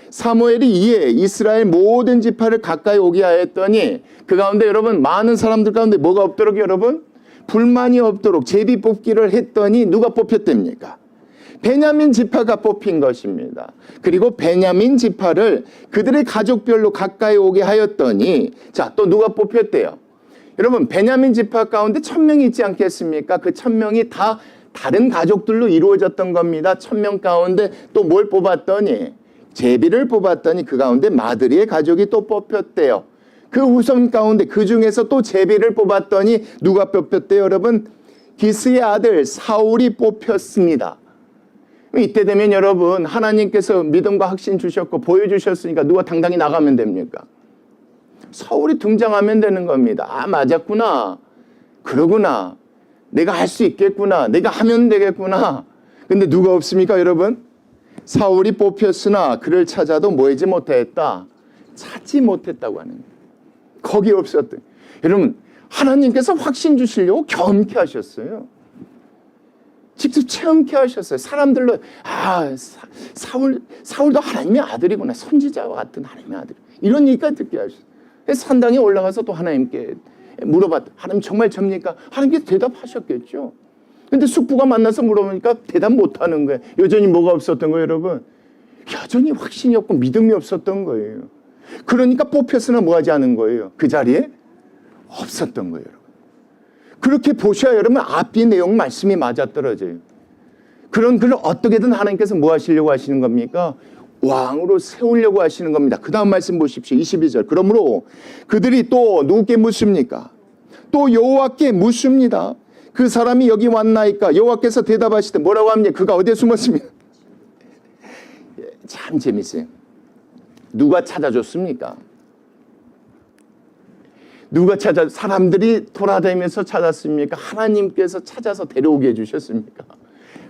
사무엘이 이에 이스라엘 모든 지파를 가까이 오게 하였더니 그 가운데 여러분 많은 사람들 가운데 뭐가 없도록 여러분? 불만이 없도록 제비 뽑기를 했더니 누가 뽑혔답니까? 베냐민 지파가 뽑힌 것입니다. 그리고 베냐민 지파를 그들의 가족별로 가까이 오게 하였더니 자, 또 누가 뽑혔대요? 여러분 베냐민 지파 가운데 1000명이 있지 않겠습니까? 그 1000명이 다 다른 가족들로 이루어졌던 겁니다. 1000명 가운데 또 뭘 뽑았더니 제비를 뽑았더니 그 가운데 마드리의 가족이 또 뽑혔대요. 그 후손 가운데 그 중에서 또 제비를 뽑았더니 누가 뽑혔대요 여러분? 기스의 아들 사울이 뽑혔습니다. 이때 되면 여러분 하나님께서 믿음과 확신 주셨고 보여주셨으니까 누가 당당히 나가면 됩니까? 사울이 등장하면 되는 겁니다. 아 맞았구나. 그러구나. 내가 할 수 있겠구나. 내가 하면 되겠구나. 근데 누가 없습니까 여러분? 사울이 뽑혔으나 그를 찾아도 뭐 하지 못했다. 찾지 못했다고 하는 거예요. 거기 없었대. 여러분 하나님께서 확신 주시려고 경험케 하셨어요. 직접 체험케 하셨어요. 사람들로 아 사울도 하나님의 아들이구나. 선지자와 같은 하나님의 아들. 이런 얘기까지 듣게 하셨어요. 산당에 올라가서 또 하나님께 물어봤다. 하나님 정말 접니까? 하나님께서 대답하셨겠죠. 근데 숙부가 만나서 물어보니까 대답 못하는 거예요. 여전히 뭐가 없었던 거예요 여러분? 여전히 확신이 없고 믿음이 없었던 거예요. 그러니까 뽑혔으나 뭐하지 않은 거예요. 그 자리에 없었던 거예요. 여러분. 그렇게 보셔야 여러분 앞뒤 내용 말씀이 맞아떨어져요. 그런 그를 어떻게든 하나님께서 뭐 하시려고 하시는 겁니까? 왕으로 세우려고 하시는 겁니다. 그 다음 말씀 보십시오. 22절. 그러므로 그들이 또 누구께 묻습니까? 또 여호와께 묻습니다. 그 사람이 여기 왔나이까? 여호와께서 대답하시되 뭐라고 합니까? 그가 어디에 숨었습니까? 참 재밌어요. 누가 찾아줬습니까? 누가 사람들이 돌아다니면서 찾았습니까? 하나님께서 찾아서 데려오게 해주셨습니까?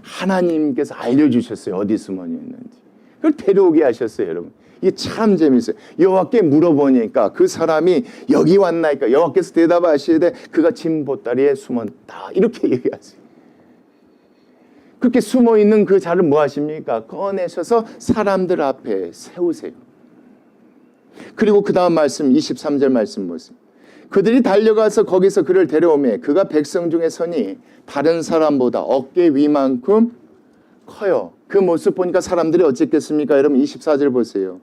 하나님께서 알려주셨어요. 어디 숨어 있는지. 그걸 데려오게 하셨어요, 여러분. 이게 참 재밌어요. 여호와께 물어보니까 그 사람이 여기 왔나이까? 여호와께서 대답하시되 그가 진 보따리에 숨었다. 이렇게 얘기하세요. 그렇게 숨어 있는 그 자를 뭐 하십니까? 꺼내셔서 사람들 앞에 세우세요. 그리고 그 다음 말씀 23절 말씀 보세요. 그들이 달려가서 거기서 그를 데려오매 그가 백성 중에 서니 다른 사람보다 어깨 위만큼 커요. 그 모습 보니까 사람들이 어쨌겠습니까? 여러분 24절 보세요.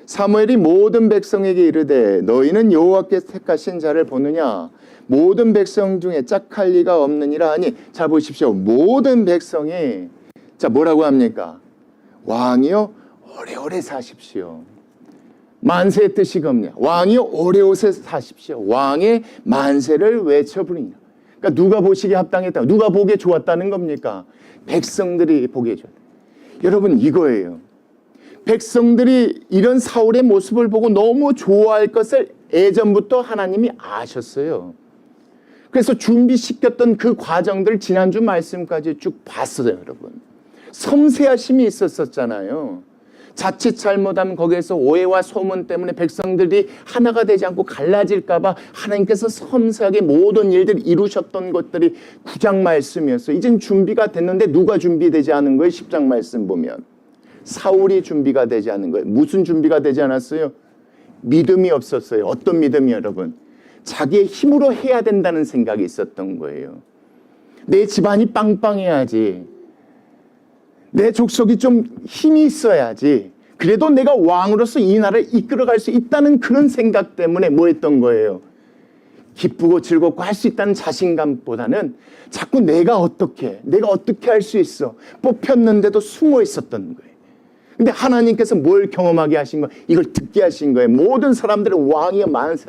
사무엘이 모든 백성에게 이르되 너희는 여호와께서 택하신 자를 보느냐? 모든 백성 중에 짝할 리가 없느니라 하니 자 보십시오. 모든 백성이 자 뭐라고 합니까? 왕이요 오래오래 사십시오. 만세의 뜻이 겁니다. 왕이요 오래오래 사십시오. 왕의 만세를 외쳐 부르니라. 그러니까 누가 보시기에 합당했다. 누가 보기에 좋았다는 겁니까? 백성들이 보기에 좋았다. 여러분 이거예요. 백성들이 이런 사울의 모습을 보고 너무 좋아할 것을 예전부터 하나님이 아셨어요. 그래서 준비시켰던 그 과정들 지난주 말씀까지 쭉 봤어요. 여러분 섬세하심이 있었잖아요. 자칫 잘못하면 거기에서 오해와 소문 때문에 백성들이 하나가 되지 않고 갈라질까 봐 하나님께서 섬세하게 모든 일들을 이루셨던 것들이 9장 말씀이었어요. 이젠 준비가 됐는데 누가 준비되지 않은 거예요? 10장 말씀 보면 사울이 준비가 되지 않은 거예요. 무슨 준비가 되지 않았어요? 믿음이 없었어요. 어떤 믿음이 여러분? 자기의 힘으로 해야 된다는 생각이 있었던 거예요. 내 집안이 빵빵해야지. 내 족속이 좀 힘이 있어야지. 그래도 내가 왕으로서 이 나라를 이끌어갈 수 있다는 그런 생각 때문에 뭐 했던 거예요? 기쁘고 즐겁고 할 수 있다는 자신감보다는 자꾸 내가 어떻게 할 수 있어. 뽑혔는데도 숨어 있었던 거예요. 근데 하나님께서 뭘 경험하게 하신 거예요? 이걸 듣게 하신 거예요. 모든 사람들은 왕이여 만세.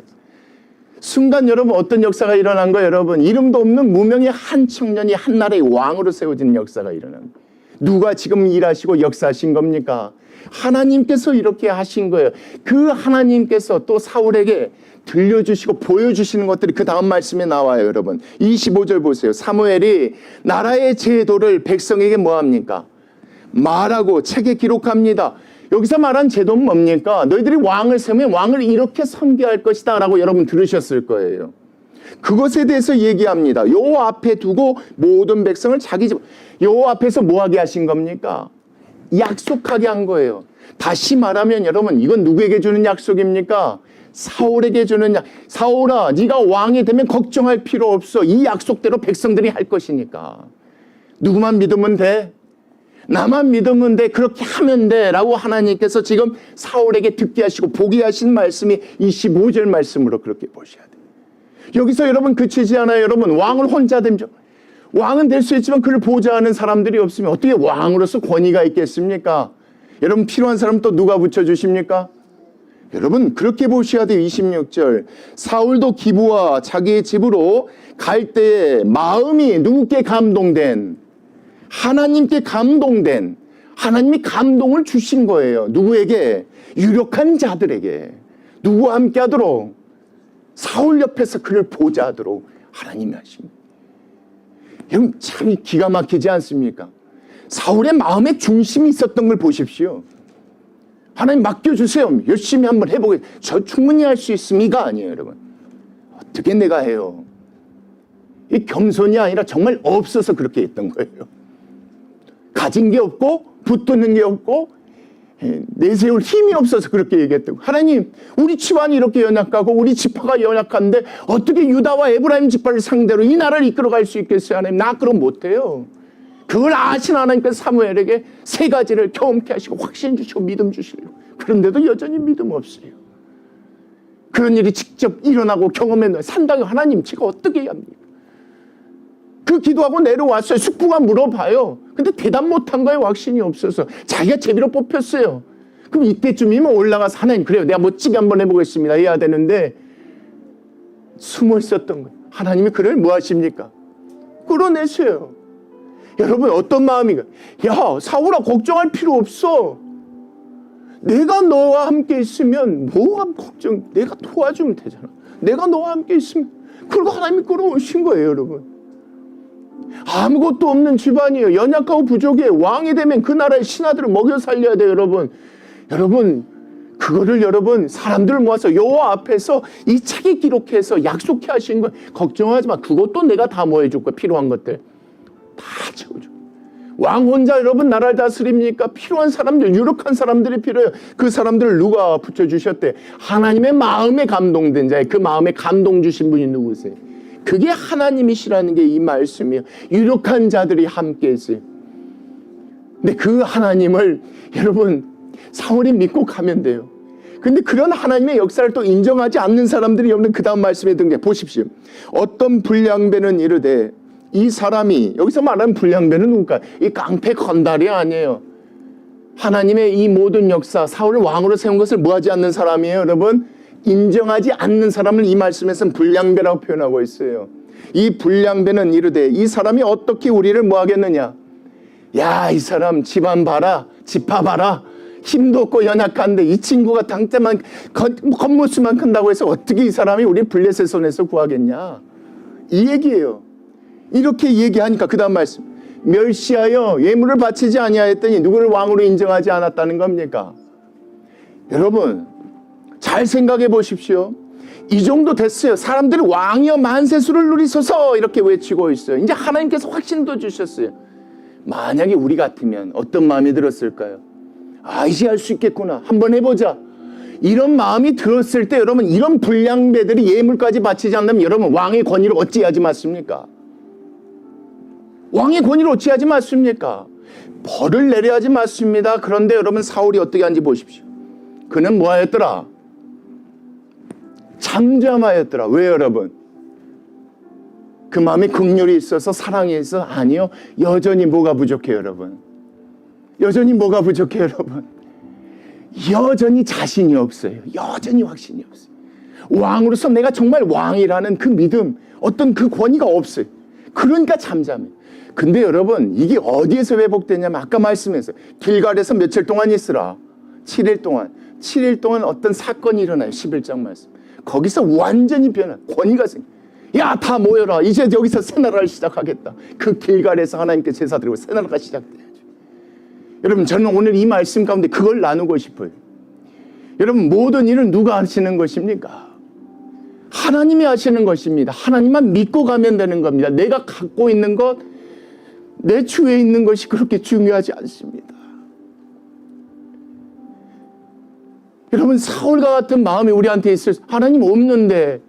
순간 여러분 어떤 역사가 일어난 거예요? 여러분 이름도 없는 무명의 한 청년이 한 나라의 왕으로 세워지는 역사가 일어난 거예요. 누가 지금 일하시고 역사하신 겁니까? 하나님께서 이렇게 하신 거예요. 그 하나님께서 또 사울에게 들려주시고 보여주시는 것들이 그 다음 말씀에 나와요. 여러분 25절 보세요. 사무엘이 나라의 제도를 백성에게 뭐합니까? 말하고 책에 기록합니다. 여기서 말한 제도는 뭡니까? 너희들이 왕을 세우면 왕을 이렇게 섬겨할 것이다 라고 여러분 들으셨을 거예요. 그것에 대해서 얘기합니다. 요 앞에 두고 모든 백성을 자기 집, 요 앞에서 뭐 하게 하신 겁니까? 약속하게 한 거예요. 다시 말하면 여러분 이건 누구에게 주는 약속입니까? 사울에게 주는 약. 사울아 네가 왕이 되면 걱정할 필요 없어. 이 약속대로 백성들이 할 것이니까. 누구만 믿으면 돼? 나만 믿으면 돼. 그렇게 하면 돼 라고 하나님께서 지금 사울에게 듣게 하시고 보게 하신 말씀이 25절 말씀으로 그렇게 보셔야 돼요. 여기서 여러분 그치지 않아요. 여러분 왕을 혼자 되죠. 왕은 될 수 있지만 그를 보좌하는 사람들이 없으면 어떻게 왕으로서 권위가 있겠습니까? 여러분 필요한 사람 또 누가 붙여주십니까? 여러분 그렇게 보셔야 돼요. 26절 사울도 기브와 자기의 집으로 갈 때에 마음이 누구께 감동된, 하나님께 감동된, 하나님이 감동을 주신 거예요. 누구에게? 유력한 자들에게. 누구와 함께 하도록? 사울 옆에서 그를 보좌하도록 하나님이 하십니다. 여러분 참 기가 막히지 않습니까? 사울의 마음에 중심이 있었던 걸 보십시오. 하나님 맡겨주세요. 열심히 한번 해보겠습니다. 저 충분히 할 수 있습니까? 아니에요 여러분. 어떻게 내가 해요? 이 겸손이 아니라 정말 없어서 그렇게 했던 거예요. 가진 게 없고 붙드는 게 없고 내세울 힘이 없어서 그렇게 얘기했다고. 하나님 우리 집안이 이렇게 연약하고 우리 지파가 연약한데 어떻게 유다와 에브라임 지파를 상대로 이 나라를 이끌어갈 수 있겠어요? 하나님 나 그럼 못해요. 그걸 아신 하나님께서 사무엘에게 세 가지를 경험케 하시고 확신 주시고 믿음 주시려고. 그런데도 여전히 믿음 없어요. 그런 일이 직접 일어나고 경험했는데 산당에 하나님 제가 어떻게 해야 합니까? 그 기도하고 내려왔어요. 숙부가 물어봐요. 근데 대답 못한 거예요. 확신이 없어서. 자기가 제대로 뽑혔어요. 그럼 이때쯤이면 올라가서 하나님 그래요. 내가 멋지게 한번 해보겠습니다. 해야 되는데 숨어 있었던 거예요. 하나님이 그를 뭐 하십니까? 끌어내세요. 여러분 어떤 마음인가? 야 사울아 걱정할 필요 없어. 내가 너와 함께 있으면 뭐가 걱정? 내가 도와주면 되잖아. 내가 너와 함께 있으면. 그리고 하나님이 끌어오신 거예요. 여러분. 아무것도 없는 집안이에요. 연약하고 부족해요. 왕이 되면 그 나라의 신하들을 먹여 살려야 돼요. 여러분 그거를 여러분 사람들을 모아서 여호와 앞에서 이 책에 기록해서 약속해 하신 거예요. 걱정하지 마. 그것도 내가 다 뭐 해줄 거야. 필요한 것들 다 채워줘. 왕 혼자 여러분 나라를 다스립니까? 필요한 사람들, 유력한 사람들이 필요해요. 그 사람들을 누가 붙여주셨대? 하나님의 마음에 감동된 자예요. 그 마음에 감동 주신 분이 누구세요? 그게 하나님이시라는 게 이 말씀이에요. 유력한 자들이 함께 했어요. 근데 그 하나님을 여러분 사울이 믿고 가면 돼요. 근데 그런 하나님의 역사를 또 인정하지 않는 사람들이 없는 그 다음 말씀에 든 게 보십시오. 어떤 불량배는 이르되 이 사람이 여기서 말하는 불량배는 누굴까? 이 깡패 건달이 아니에요. 하나님의 이 모든 역사 사울을 왕으로 세운 것을 뭐하지 않는 사람이에요. 여러분 인정하지 않는 사람을 이 말씀에서는 불량배라고 표현하고 있어요. 이 불량배는 이르되 이 사람이 어떻게 우리를 뭐 하겠느냐? 야, 이 사람 집안 봐라, 지파 봐라. 힘도 없고 연약한데 이 친구가 당대만 겉모습만 큰다고 해서 어떻게 이 사람이 우리 블레셋 손에서 구하겠냐? 이 얘기예요. 이렇게 얘기하니까 그 다음 말씀. 멸시하여 예물을 바치지 아니하였더니 누구를 왕으로 인정하지 않았다는 겁니까? 여러분 잘 생각해 보십시오. 이 정도 됐어요. 사람들이 왕이여 만세수를 누리소서 이렇게 외치고 있어요. 이제 하나님께서 확신도 주셨어요. 만약에 우리 같으면 어떤 마음이 들었을까요? 아 이제 할 수 있겠구나. 한번 해보자. 이런 마음이 들었을 때 여러분 이런 불량배들이 예물까지 바치지 않으면 여러분 왕의 권위를 어찌하지 맞습니까? 왕의 권위를 어찌하지 맞습니까? 벌을 내려야 하지 맞습니다. 그런데 여러분 사울이 어떻게 하는지 보십시오. 그는 뭐 하였더라? 잠잠하였더라. 왜 여러분? 그 마음에 긍휼이 있어서 사랑이 있어? 아니요. 여전히 뭐가 부족해요, 여러분? 여전히 뭐가 부족해요, 여러분? 여전히 자신이 없어요. 여전히 확신이 없어요. 왕으로서 내가 정말 왕이라는 그 믿음, 어떤 그 권위가 없어요. 그러니까 잠잠해요. 근데 여러분, 이게 어디에서 회복되냐면 아까 말씀했어요. 길갈에서 며칠 동안 있으라. 7일 동안. 7일 동안 어떤 사건이 일어나요. 11장 말씀. 거기서 완전히 변한 권위가 생겨. 야, 다 모여라. 이제 여기서 새나라를 시작하겠다. 그 길갈에서 하나님께 제사 드리고 새나라가 시작돼야죠. 여러분, 저는 오늘 이 말씀 가운데 그걸 나누고 싶어요. 여러분, 모든 일은 누가 하시는 것입니까? 하나님이 하시는 것입니다. 하나님만 믿고 가면 되는 겁니다. 내가 갖고 있는 것, 내 주위에 있는 것이 그렇게 중요하지 않습니다. 여러분, 사울과 같은 마음이 우리한테 있을 하나님 없는데,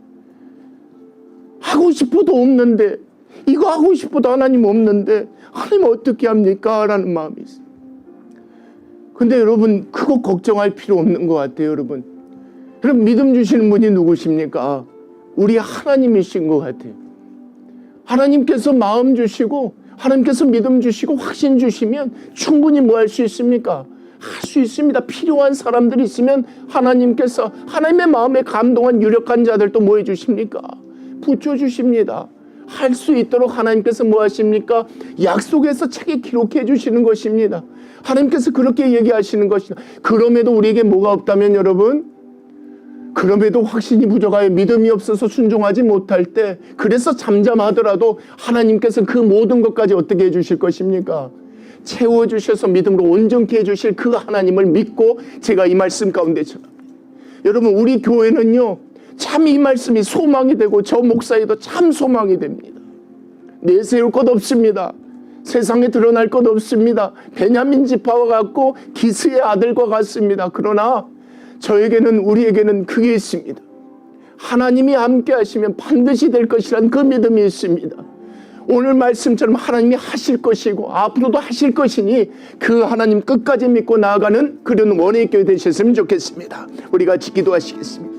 하고 싶어도 없는데, 이거 하고 싶어도 하나님 없는데 하나님 어떻게 합니까? 라는 마음이 있어요. 근데 여러분, 그거 걱정할 필요 없는 것 같아요. 여러분, 믿음 주시는 분이 누구십니까? 우리 하나님이신 것 같아요. 하나님께서 마음 주시고 하나님께서 믿음 주시고 확신 주시면 충분히 뭐 할 수 있습니까? 할 수 있습니다. 필요한 사람들이 있으면 하나님께서 하나님의 마음에 감동한 유력한 자들도 뭐 해주십니까? 붙여주십니다. 할 수 있도록 하나님께서 뭐 하십니까? 약속에서 책에 기록해 주시는 것입니다. 하나님께서 그렇게 얘기하시는 것이다. 그럼에도 우리에게 뭐가 없다면 여러분, 그럼에도 확신이 부족하여 믿음이 없어서 순종하지 못할 때, 그래서 잠잠하더라도 하나님께서 그 모든 것까지 어떻게 해주실 것입니까? 채워주셔서 믿음으로 온전케 해주실 그 하나님을 믿고 제가 이 말씀 가운데 전합니다. 여러분, 우리 교회는요, 참 이 말씀이 소망이 되고 저 목사에도 참 소망이 됩니다. 내세울 것 없습니다. 세상에 드러날 것 없습니다. 베냐민 지파와 같고 기스의 아들과 같습니다. 그러나 저에게는, 우리에게는 그게 있습니다. 하나님이 함께 하시면 반드시 될 것이란 그 믿음이 있습니다. 오늘 말씀처럼 하나님이 하실 것이고 앞으로도 하실 것이니 그 하나님 끝까지 믿고 나아가는 그런 원의 교회 되셨으면 좋겠습니다. 우리가 기도하시겠습니다.